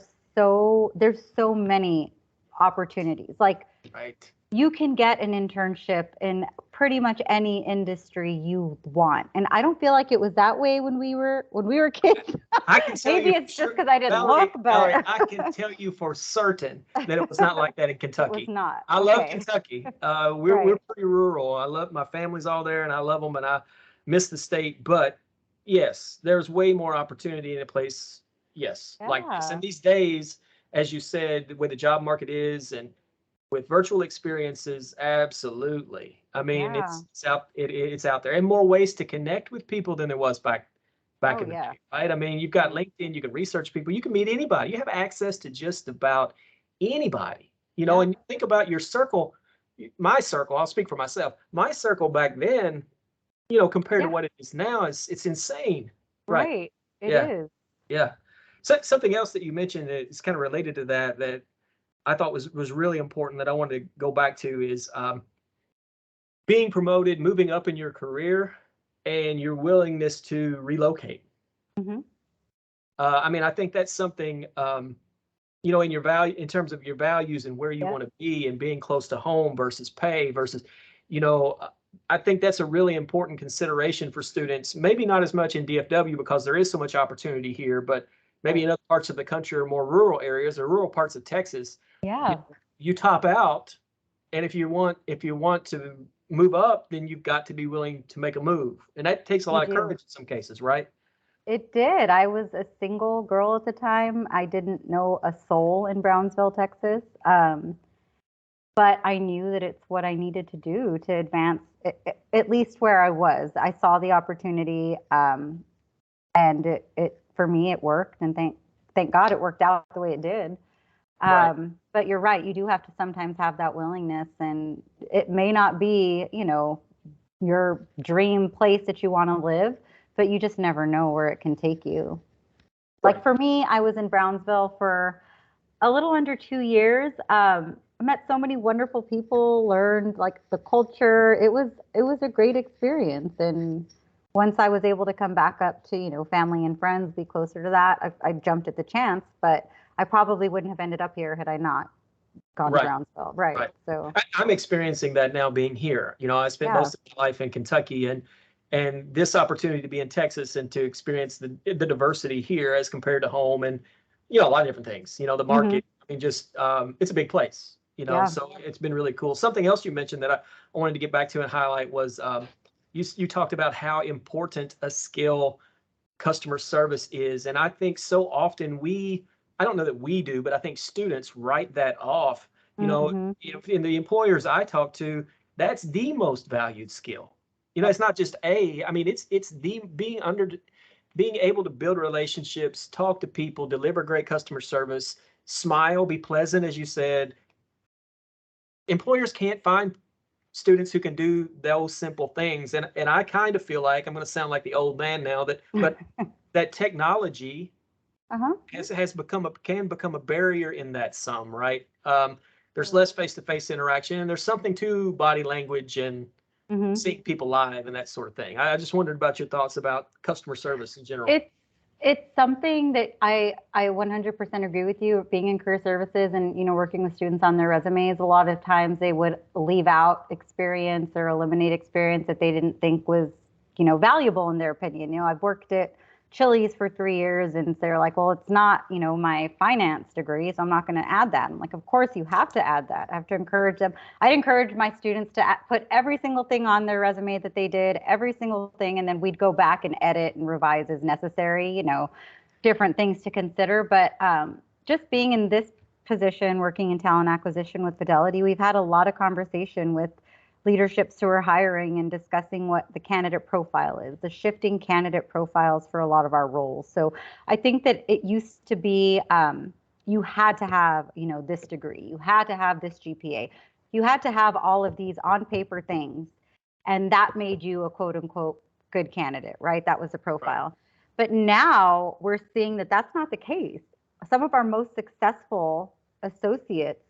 there's so many opportunities. Like Right. you can get an internship in pretty much any industry you want. And I don't feel like it was that way when we were kids. I can tell Maybe you it's for just sure, because I didn't Valerie, look, Valerie, but I can tell you for certain that it was not like that in it was Kentucky. not. I love Okay. Kentucky. We're Right. pretty rural. I love my family's all there, and I love them, and I miss the state. But yes, there's way more opportunity in a place, yes, like this. And Yeah. these days, as you said, the way the job market is, and with virtual experiences, absolutely. I mean, Yeah. it's out there, and more ways to connect with people than there was back Oh, in the yeah. day, right? I mean, you've got LinkedIn, you can research people, you can meet anybody, you have access to just about anybody, Yeah. and you think about your circle, my circle, I'll speak for myself. My circle back then, compared to Yeah. what it is now, it's insane. Right. Right. It Yeah. is. Yeah. So something else that you mentioned that is kind of related to that I thought was really important that I wanted to go back to is being promoted, moving up in your career, and your willingness to relocate. Hmm. I mean, I think that's something, in your value, in terms of your values and where you Yeah. want to be and being close to home versus pay versus, you know, uh, I think that's a really important consideration for students. Maybe not as much in DFW because there is so much opportunity here, but maybe Right. in other parts of the country or more rural areas or rural parts of Texas, you, Yeah. you top out. And if you want to move up, then you've got to be willing to make a move. And that takes a You lot of do. courage in some cases, right? It did. I was a single girl at the time. I didn't know a soul in Brownsville, Texas. But I knew that it's what I needed to do to advance, at least where I was. I saw the opportunity, and it for me it worked, and thank God it worked out the way it did. Right. But you're right, you do have to sometimes have that willingness, and it may not be, your dream place that you want to live, but you just never know where it can take you. Like Right. for me, I was in Brownsville for a little under 2 years. I met so many wonderful people, learned like the culture. It was a great experience. And once I was able to come back up to, family and friends, be closer to that, I jumped at the chance, but I probably wouldn't have ended up here had I not gone to Right. Brownsville. Right. Right. So I'm experiencing that now being here. I spent yeah. most of my life in Kentucky, and this opportunity to be in Texas and to experience the diversity here as compared to home, and a lot of different things. The Hmm. market. I mean, just it's a big place. Yeah. So it's been really cool. Something else you mentioned that I wanted to get back to and highlight was you talked about how important a skill customer service is, and I think so often I don't know that we do, but I think students write that off. Hmm. In the employers I talk to, that's the most valued skill. It's not just I mean, it's the being able to build relationships, talk to people, deliver great customer service, smile, be pleasant, as you said. Employers can't find students who can do those simple things, and I kind of feel like I'm going to sound like the old man now that technology Uh-huh. has can become a barrier in that some, right? There's less face-to-face interaction, and there's something to body language and Hmm. seeing people live and that sort of thing. I just wondered about your thoughts about customer service in general. It's it's something that I 100% agree with you. Being in career services and working with students on their resumes, a lot of times they would leave out experience or eliminate experience that they didn't think was valuable in their opinion. I've worked at Chili's for 3 years, and they're like, well, it's not my finance degree, so I'm not going to add that. I'm like, of course you have to add that. I have to encourage them. I'd encourage my students to put every single thing on their resume that they did, every single thing, and then we'd go back and edit and revise as necessary, different things to consider. But just being in this position, working in talent acquisition with Fidelity, we've had a lot of conversation with leaderships who are hiring and discussing what the candidate profile is, the shifting candidate profiles for a lot of our roles. So I think that it used to be you had to have, this degree, you had to have this GPA, you had to have all of these on paper things, and that made you a quote unquote good candidate, right? That was the Right. profile. But now we're seeing that that's not the case. Some of our most successful associates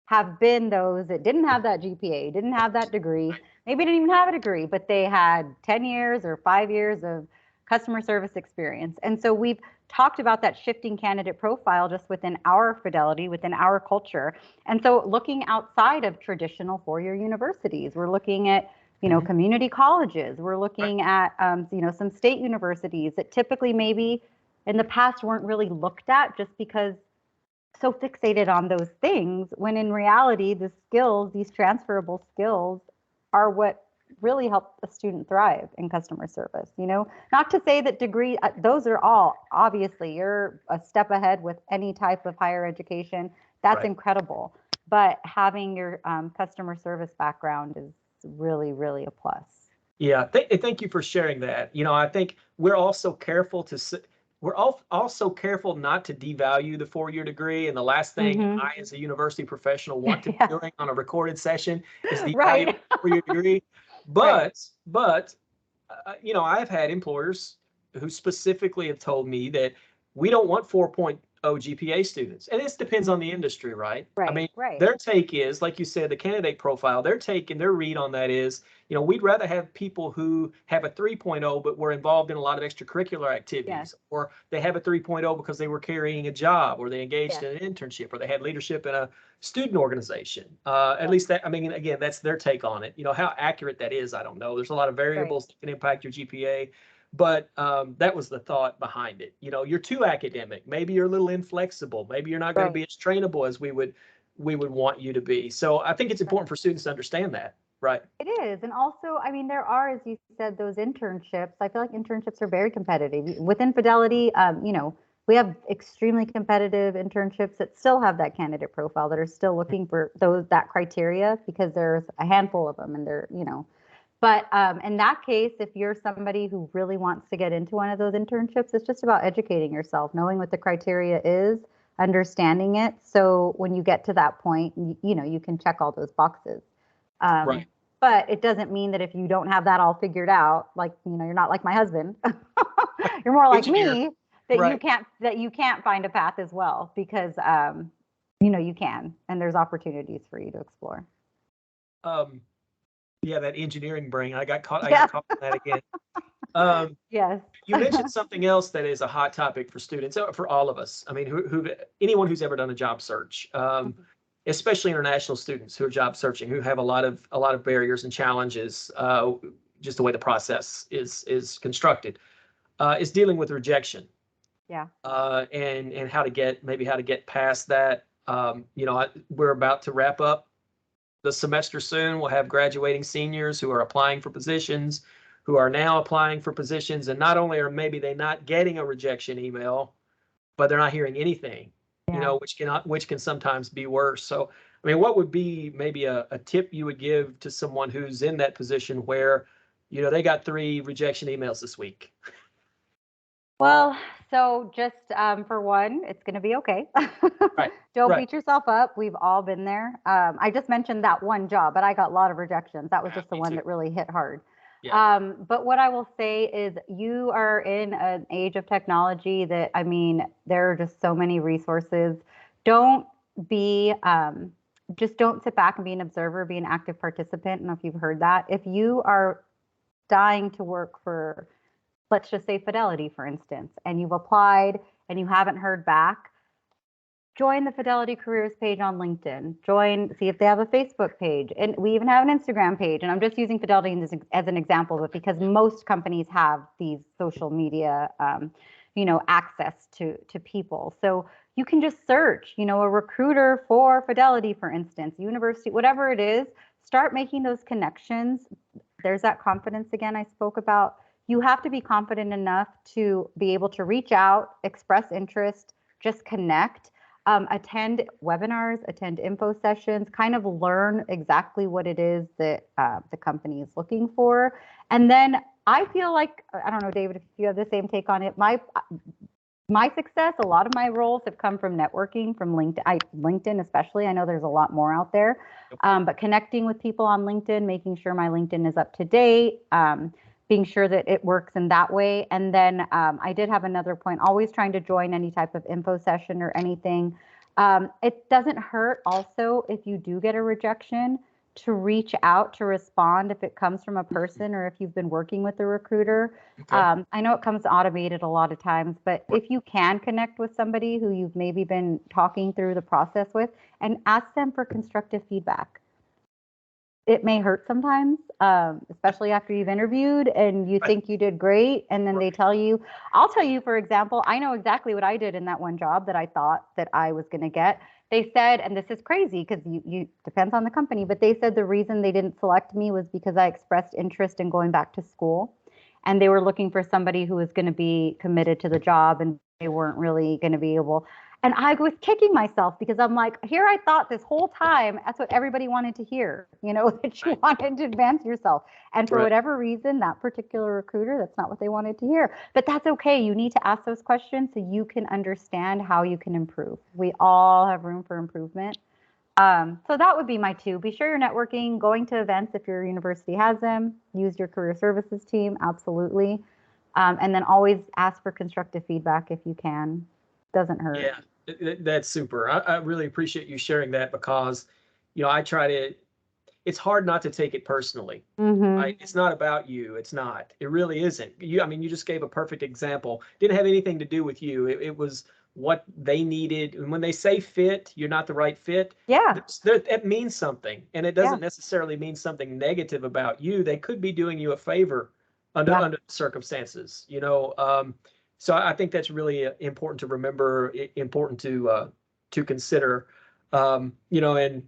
have been those that didn't have that GPA, didn't have that degree, maybe didn't even have a degree, but they had 10 years or 5 years of customer service experience. And so we've talked about that shifting candidate profile just within our Fidelity, within our culture. And so looking outside of traditional four-year universities, we're looking at community colleges. We're looking at, some state universities that typically maybe in the past weren't really looked at just because so fixated on those things, when in reality, the skills, these transferable skills are what really help a student thrive in customer service. Not to say that degree, those are all, obviously, you're a step ahead with any type of higher education. That's incredible. But having your customer service background is really, really a plus. Yeah, thank you for sharing that. I think we're also careful also careful not to devalue the four-year degree. And the last thing I, as a university professional, want to be doing on a recorded session is devalue the four-year degree. But I've had employers who specifically have told me that we don't want 4.0 GPA students. And this depends on the industry, right? I mean, their take is, like you said, the candidate profile, their take and their read on that is, we'd rather have people who have a 3.0 but were involved in a lot of extracurricular activities, or they have a 3.0 because they were carrying a job, or they engaged in an internship, or they had leadership in a student organization. At least that, again, that's their take on it. How accurate that is, I don't know. There's a lot of variables that can impact your GPA. But that was the thought behind it. You're too academic. Maybe you're a little inflexible. Maybe you're not going to be as trainable as we would want you to be. So I think it's important for students to understand that. Right. It is. And also, there are, as you said, those internships. I feel like internships are very competitive. Within Fidelity, we have extremely competitive internships that still have that candidate profile, that are still looking for that criteria, because there's a handful of them, and they're, But in that case, if you're somebody who really wants to get into one of those internships, it's just about educating yourself, knowing what the criteria is, understanding it. So when you get to that point, you can check all those boxes. But it doesn't mean that if you don't have that all figured out, like, you're not like my husband, you're more like me, that you can't find a path as well, because, you can, and there's opportunities for you to explore. Yeah, that engineering brain. I got caught on that again. Yes. You mentioned something else that is a hot topic for students, for all of us. Anyone who's ever done a job search, especially international students who are job searching, who have a lot of barriers and challenges, just the way the process is constructed, is dealing with rejection. Yeah. And how to get past that. We're about to wrap up the semester soon. We'll have graduating seniors who are applying for positions, who are now applying for positions, and not only are maybe they not getting a rejection email, but they're not hearing anything, which can sometimes be worse. So, what would be maybe a tip you would give to someone who's in that position where, they got 3 rejection emails this week? Well, so just for one, it's going to be okay. Don't beat yourself up. We've all been there. I just mentioned that one job, but I got a lot of rejections. That was just the one that really hit hard. Yeah. But what I will say is, you are in an age of technology that, there are just so many resources. Don't sit back and be an observer, be an active participant. I don't know if you've heard that. If you are dying to work for, let's just say Fidelity, for instance, and you've applied and you haven't heard back, join the Fidelity Careers page on LinkedIn. See if they have a Facebook page. And we even have an Instagram page. And I'm just using Fidelity as an example, but because most companies have these social media, access to people. So you can just search, a recruiter for Fidelity, for instance, university, whatever it is, start making those connections. There's that confidence again I spoke about. You have to be confident enough to be able to reach out, express interest, just connect, attend webinars, attend info sessions, kind of learn exactly what it is that the company is looking for. And then I feel like, I don't know, David, if you have the same take on it, my success, a lot of my roles have come from networking, from LinkedIn especially. I know there's a lot more out there, but connecting with people on LinkedIn, making sure my LinkedIn is up to date, being sure that it works in that way. And then I did have another point, always trying to join any type of info session or anything. It doesn't hurt also if you do get a rejection to reach out to respond if it comes from a person or if you've been working with a recruiter. Okay. I know it comes automated a lot of times, but if you can connect with somebody who you've maybe been talking through the process with and ask them for constructive feedback. It may hurt sometimes, especially after you've interviewed and you think you did great. And then they tell you, I'll tell you, for example, I know exactly what I did in that one job that I thought that I was going to get. They said, and this is crazy because you depends on the company, but they said the reason they didn't select me was because I expressed interest in going back to school. And they were looking for somebody who was going to be committed to the job and they weren't really going to be able. And I was kicking myself because I'm like, here I thought this whole time, that's what everybody wanted to hear, that you wanted to advance yourself. And for whatever reason, that particular recruiter, that's not what they wanted to hear. But that's okay. You need to ask those questions so you can understand how you can improve. We all have room for improvement. So that would be my 2. Be sure you're networking, going to events if your university has them, use your career services team, absolutely. And then always ask for constructive feedback if you can. Doesn't hurt. Yeah, that's super. I really appreciate you sharing that because, I try to, it's hard not to take it personally. Right? It's not about you. It's not. It really isn't. You just gave a perfect example. Didn't have anything to do with you. It was what they needed. And when they say fit, you're not the right fit. Yeah. It means something. And it doesn't necessarily mean something negative about you. They could be doing you a favor under circumstances, So I think that's really important to remember, important to consider, and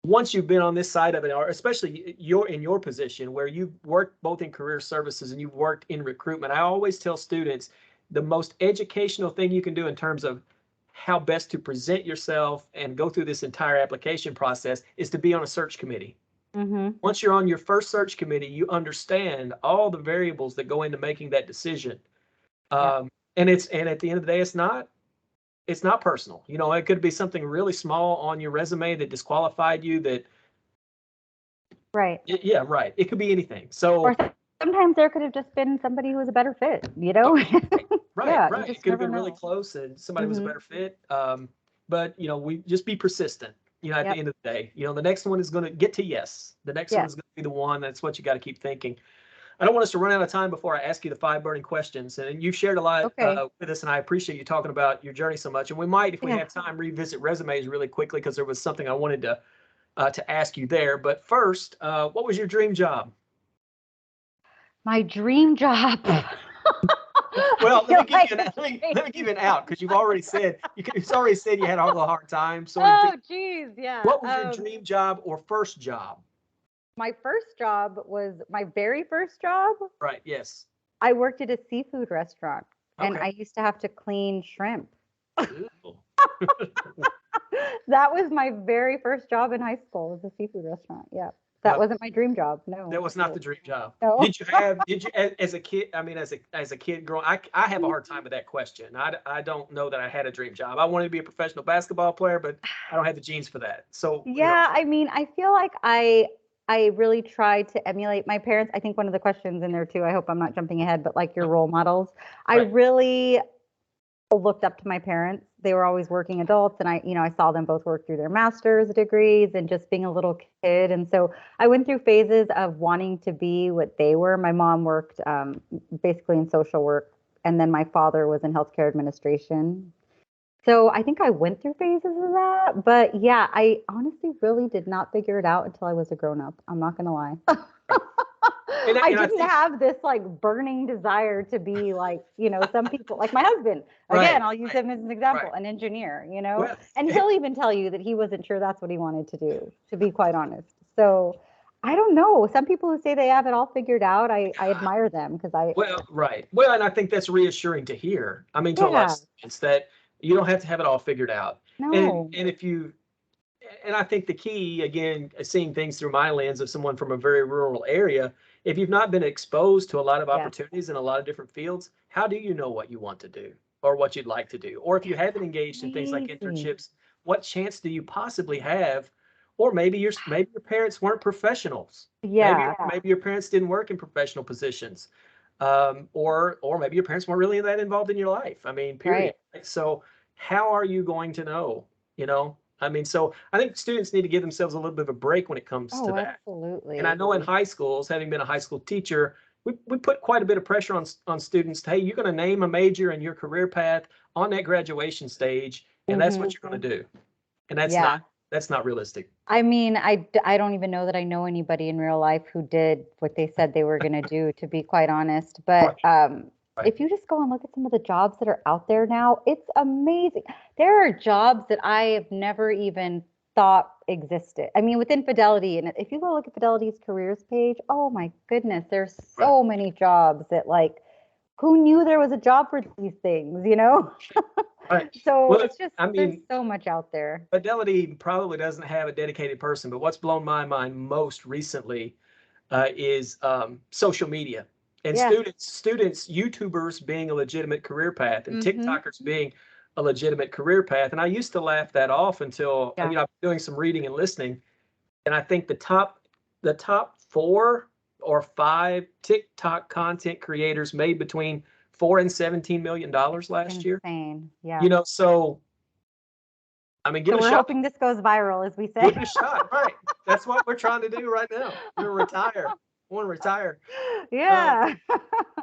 once you've been on this side of it, or especially you're in your position where you've worked both in career services and you've worked in recruitment, I always tell students the most educational thing you can do in terms of how best to present yourself and go through this entire application process is to be on a search committee. Once you're on your first search committee, you understand all the variables that go into making that decision. And at the end of the day, it's not personal. It could be something really small on your resume that disqualified you that. Right. Yeah, right. It could be anything. So. Or sometimes there could have just been somebody who was a better fit, Right. It could have been really close and somebody was a better fit. But we just be persistent. At the end of the day, the next one is going to get to yes. The next one is going to be the one. That's what you got to keep thinking. I don't want us to run out of time before I ask you the 5 burning questions. And you've shared a lot with us, and I appreciate you talking about your journey so much. And we might, if we have time, revisit resumes really quickly because there was something I wanted to ask you there. But first, what was your dream job? My dream job. Well, let me give you an out because you've already said you had a hard time. So geez, yeah. What was your dream job or first job? My first job was my very first job. Right. Yes. I worked at a seafood restaurant, and I used to have to clean shrimp. That was my very first job in high school. Was a seafood restaurant. Yeah. That wasn't my dream job. No. That was not the dream job. No. Did you as a kid, as a kid growing, I have a hard time with that question. I don't know that I had a dream job. I wanted to be a professional basketball player, but I don't have the genes for that. So yeah, I feel like I really tried to emulate my parents. I think one of the questions in there too, I hope I'm not jumping ahead, but like your role models. I really looked up to my parents. They were always working adults, and I saw them both work through their master's degrees and just being a little kid. And so I went through phases of wanting to be what they were. My mom worked basically in social work, and then my father was in healthcare administration. So I think I went through phases of that, but yeah, I honestly really did not figure it out until I was a grown up. I'm not gonna lie. I didn't have this like burning desire to be like, some people like my husband, again, I'll use him as an example, an engineer, well, and he'll even tell you that he wasn't sure that's what he wanted to do, to be quite honest. So I don't know. Some people who say they have it all figured out, I admire them because Well, and I think that's reassuring to hear. I mean, to a lot of students that you don't have to have it all figured out. No. And I think the key, again, seeing things through my lens of someone from a very rural area, if you've not been exposed to a lot of opportunities in a lot of different fields, how do you know what you want to do or what you'd like to do? Or if you haven't engaged in things like internships, what chance do you possibly have or maybe your parents weren't professionals. Yeah, Maybe your parents didn't work in professional positions, or maybe your parents weren't really that involved in your life. I mean, period. right. So how are you going to know? You know, I mean, so I think students need to give themselves a little bit of a break when it comes to Oh, that. And I absolutely. know in high schools, having been a high school teacher, we put quite a bit of pressure on students. Hey, you're going to name a major and your career path on that graduation stage, and that's what Hmm. you're going to do. And Yeah. that's not realistic. I mean, I don't even know that I know anybody in real life who did what they said they were going to do, to be quite honest. Right, But right, if you just go and look at some of the jobs that are out there now, it's amazing. There are jobs that I have never even thought existed. I mean, within Fidelity, and if you go look at Fidelity's careers page, oh my goodness, there's right, so many jobs that like, who knew there was a job for these things, you know? right. So Well, it's just, I there's mean, so much out there. Fidelity probably doesn't have a dedicated person, but what's blown my mind most recently is social media and Yeah. YouTubers being a legitimate career path and Hmm. TikTokers being a legitimate career path. And I used to laugh that off until Yeah. I've been doing some reading and listening, and I think the top 4 or 5 TikTok content creators made between $4 and $17 million last year. Insane. Yeah. You know, so I mean, give So it a we're shot. hoping this goes viral, as we Give say. it a shot. Right. That's what we're trying to do right now. We're gonna retire. I want to retire. Uh, Yeah.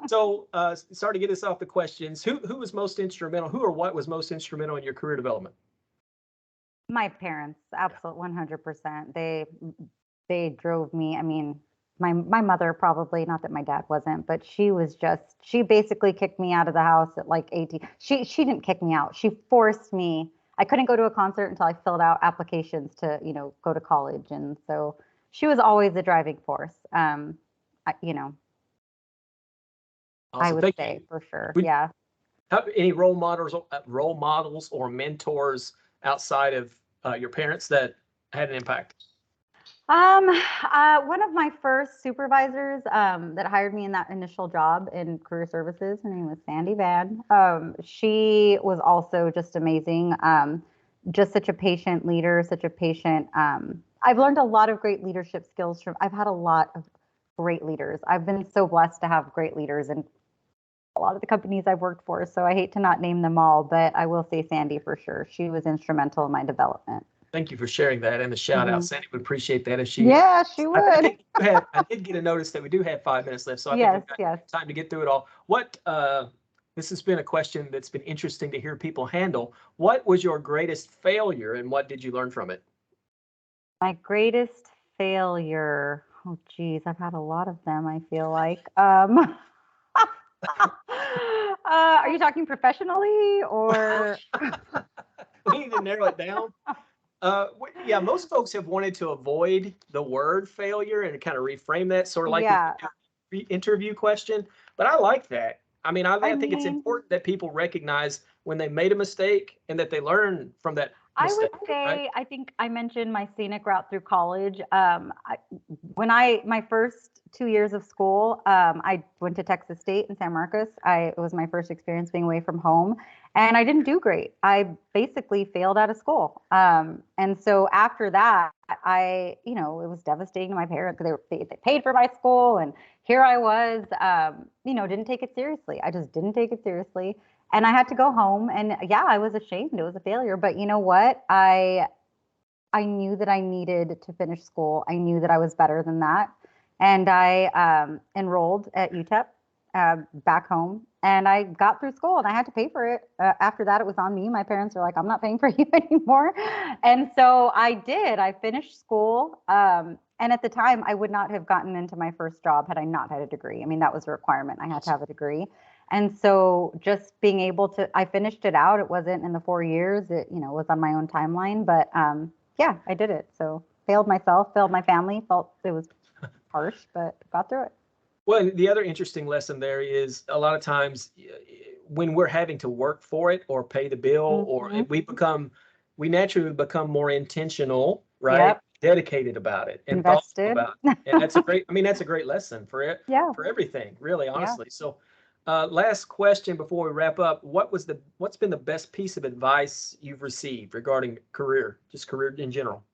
so, sorry to get us off the questions. Who was most instrumental? Who or what was most instrumental in your career development? My parents, Yeah. absolute 100%. They drove me. I mean, my mother probably, not that my dad wasn't, but she basically kicked me out of the house at like 18. She didn't kick me out. She forced me. I couldn't go to a concert until I filled out applications to, go to college. And so she was always the driving force. I, I Awesome. would Thank say you. for sure. Would Yeah. have any role models or mentors outside of your parents that had an impact? One of my first supervisors that hired me in that initial job in career services, her name was Sandy Van. She was also just amazing. Just such a patient leader, such a patient. I've learned a lot of great leadership skills from. I've had a lot of great leaders. I've been so blessed to have great leaders in a lot of the companies I've worked for. So I hate to not name them all, but I will say Sandy for sure. She was instrumental in my development. Thank you for sharing that and the shout out. Hmm. Sandy would appreciate that if she. Yeah, she I would. think I did get a notice that we do have 5 minutes left, so I think Yes, we've got yes. time to get through it all. This has been a question that's been interesting to hear people handle. What was your greatest failure and what did you learn from it? My greatest failure. Oh, geez, I've had a lot of them, I feel like. Are you talking professionally or? We need to narrow it down. Yeah, most folks have wanted to avoid the word failure and kind of reframe that, sort of like we Yeah, do the interview question. But I like that. I mean, I I think it's mean, important that people recognize when they made a mistake and that they learn from that I would mistake, right? say, I think I mentioned my scenic route through college. My first 2 years of school, I went to Texas State in San Marcos. It was my first experience being away from home, and I didn't do great. I basically failed out of school. And so after that, it was devastating to my parents because they paid for my school, and here I was, didn't take it seriously. I just didn't take it seriously, and I had to go home, and yeah, I was ashamed. It was a failure, but you know what? I knew that I needed to finish school. I knew that I was better than that, and I enrolled at UTEP back home, and I got through school, and I had to pay for it. After that, it was on me. My parents were like, "I'm not paying for you anymore," and so I did. I finished school. And at the time, I would not have gotten into my first job had I not had a degree. I mean, that was a requirement. I had to have a degree. And so just being able to, I finished it out. It wasn't in the 4 years. It, was on my own timeline, but yeah, I did it. So failed myself, failed my family, felt it was harsh, but got through it. Well, and the other interesting lesson there is a lot of times when we're having to work for it or pay the bill, or Hmm. we naturally become more intentional, right? Yep. Dedicated about it and thoughtful Invested. about it. And that's a great lesson for it, Yeah. for everything, really, Yeah. honestly. So, last question before we wrap up: what's been the best piece of advice you've received regarding career, just career in general?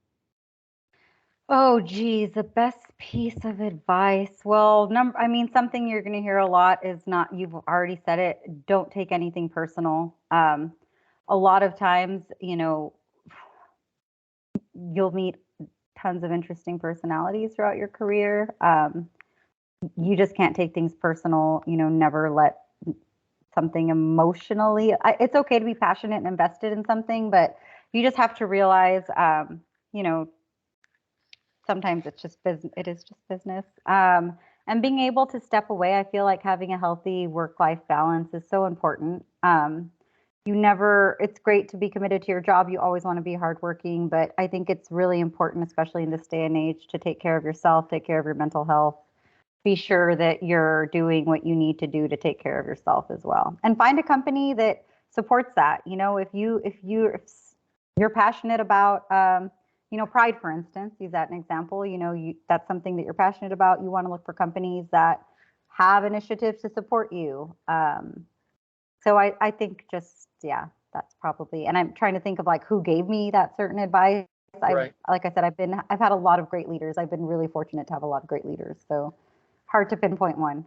Oh, geez, the best piece of advice. Well, I mean, something you're going to hear a lot is not, you've already said it, don't take anything personal. A lot of times, you'll meet tons of interesting personalities throughout your career. You just can't take things personal, never let something emotionally, it's okay to be passionate and invested in something, but you just have to realize, you know, sometimes it's just business. It is just business. And being able to step away, I feel like having a healthy work-life balance is so important. It's great to be committed to your job. You always want to be hardworking, but I think it's really important, especially in this day and age, to take care of yourself, take care of your mental health. Be sure that you're doing what you need to do to take care of yourself as well. And find a company that supports that. If you're passionate about pride, for instance, use that an example. That's something that you're passionate about. You want to look for companies that have initiatives to support you. So I think that's probably, and I'm trying to think of like who gave me that certain advice. Right. Like I said, I've had a lot of great leaders. I've been really fortunate to have a lot of great leaders. So hard to pinpoint one.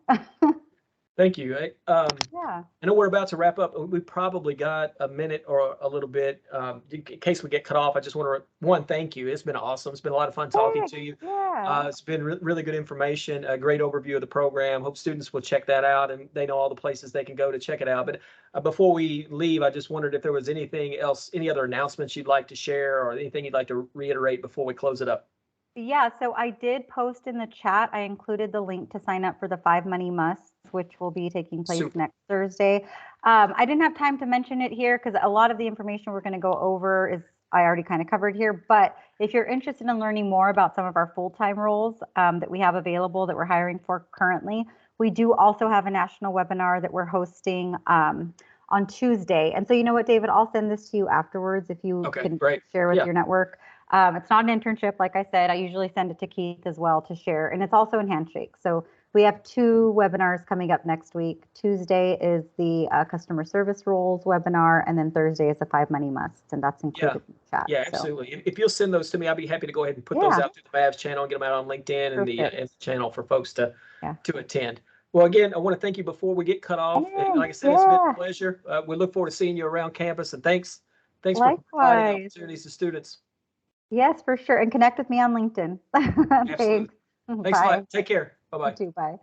Thank you. Yeah. I know we're about to wrap up. We probably got a minute or a little bit. In case we get cut off, I just want to, thank you. It's been awesome. It's been a lot of fun talking Thanks. to you. Yeah. It's been really good information, a great overview of the program. Hope students will check that out and they know all the places they can go to check it out. But before we leave, I just wondered if there was anything else, any other announcements you'd like to share or anything you'd like to reiterate before we close it up. Yeah, so I did post in the chat. I included the link to sign up for the 5 Money Musts, which will be taking place Super. next Thursday. I didn't have time to mention it here because a lot of the information we're going to go over is I already kind of covered here. But if you're interested in learning more about some of our full-time roles that we have available that we're hiring for currently, we do also have a national webinar that we're hosting on Tuesday. And so you know what, David, I'll send this to you afterwards if you Okay, can great. share with Yeah. your network. It's not an internship, like I said. I usually send it to Keith as well to share, and it's also in Handshake. So we have 2 webinars coming up next week. Tuesday is the customer service roles webinar, and then Thursday is the 5 Money Musts, and that's included in the chat. Yeah, absolutely. If you'll send those to me, I'll be happy to go ahead and put those out through the Mavs channel and get them out on LinkedIn and the channel for folks to attend. Well, again, I want to thank you before we get cut off. And like I said, it's been a pleasure. We look forward to seeing you around campus, and thanks for providing opportunities to students. Yes, for sure. And connect with me on LinkedIn. Thanks. Thanks a lot. Take care. Bye-bye. You too. Bye.